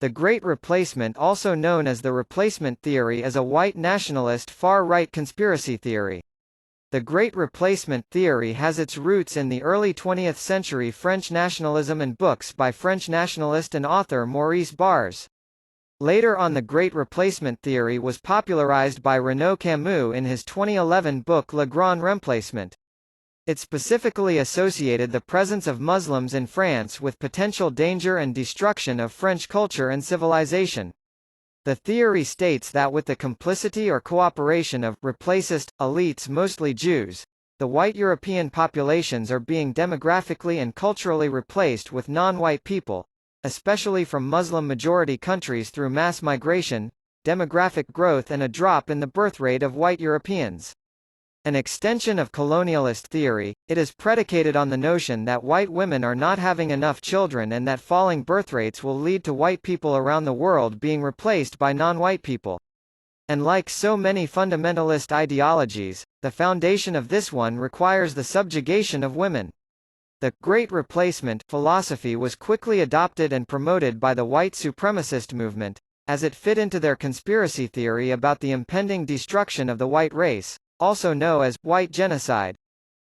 The Great Replacement, also known as the replacement theory, is a white nationalist far-right conspiracy theory. The Great Replacement theory has its roots in the early 20th century French nationalism and books by French nationalist and author Maurice Barres. Later on, the Great Replacement theory was popularized by Renaud Camus in his 2011 book Le Grand Remplacement. It specifically associated the presence of Muslims in France with potential danger and destruction of French culture and civilization. The theory states that with the complicity or cooperation of replacist elites, mostly Jews, the white European populations are being demographically and culturally replaced with non-white people, especially from Muslim-majority countries, through mass migration, demographic growth, and a drop in the birth rate of white Europeans. An extension of colonialist theory, it is predicated on the notion that white women are not having enough children and that falling birth rates will lead to white people around the world being replaced by non-white people. And like so many fundamentalist ideologies, the foundation of this one requires the subjugation of women. The Great Replacement philosophy was quickly adopted and promoted by the white supremacist movement, as it fit into their conspiracy theory about the impending destruction of the white race, also known as white genocide.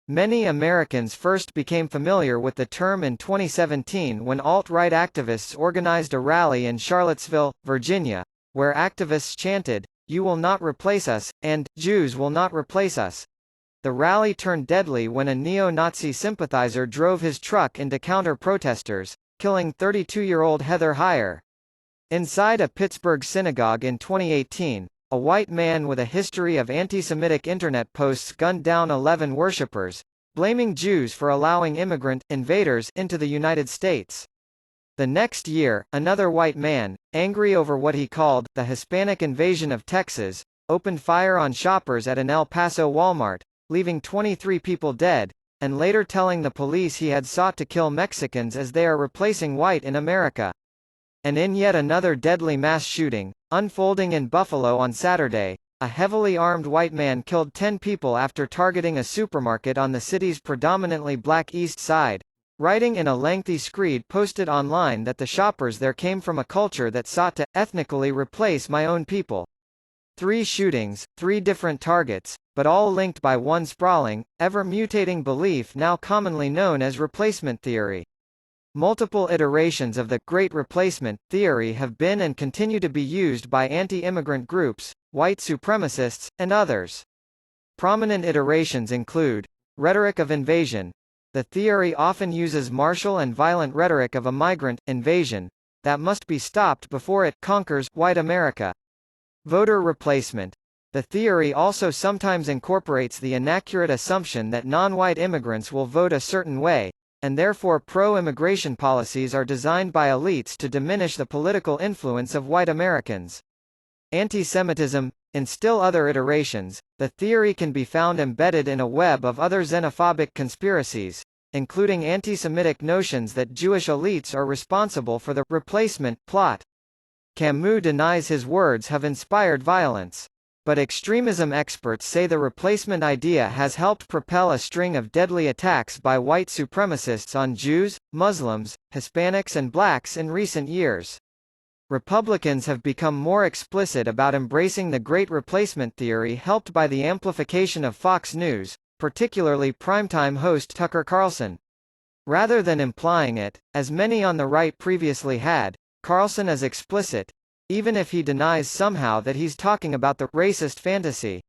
Many Americans first became familiar with the term in 2017 when alt-right activists organized a rally in Charlottesville, Virginia, where activists chanted, "You will not replace us," and "Jews will not replace us." The rally turned deadly when a neo-Nazi sympathizer drove his truck into counter-protesters, killing 32-year-old Heather Heyer. Inside a Pittsburgh synagogue in 2018, a white man with a history of anti-Semitic internet posts gunned down 11 worshippers, blaming Jews for allowing immigrant invaders into the United States. The next year, another white man, angry over what he called the Hispanic invasion of Texas, opened fire on shoppers at an El Paso Walmart, leaving 23 people dead, and later telling the police he had sought to kill Mexicans as they are replacing white in America. And in yet another deadly mass shooting, unfolding in Buffalo on Saturday, a heavily armed white man killed 10 people after targeting a supermarket on the city's predominantly black East Side, writing in a lengthy screed posted online that the shoppers there came from a culture that sought to ethnically replace my own people. 3 shootings, 3 different targets, but all linked by one sprawling, ever-mutating belief now commonly known as replacement theory. Multiple iterations of the Great Replacement theory have been and continue to be used by anti-immigrant groups, white supremacists, and others. Prominent iterations include rhetoric of invasion. The theory often uses martial and violent rhetoric of a migrant invasion that must be stopped before it conquers white America. Voter replacement. The theory also sometimes incorporates the inaccurate assumption that non-white immigrants will vote a certain way, and therefore pro-immigration policies are designed by elites to diminish the political influence of white Americans. Anti-Semitism. In still other iterations, the theory can be found embedded in a web of other xenophobic conspiracies, including anti-Semitic notions that Jewish elites are responsible for the replacement plot. Camus denies his words have inspired violence. But extremism experts say the replacement idea has helped propel a string of deadly attacks by white supremacists on Jews, Muslims, Hispanics and blacks in recent years. Republicans have become more explicit about embracing the Great Replacement theory, helped by the amplification of Fox News, particularly primetime host Tucker Carlson. Rather than implying it, as many on the right previously had, Carlson is explicit, even if he denies somehow that he's talking about the racist fantasy.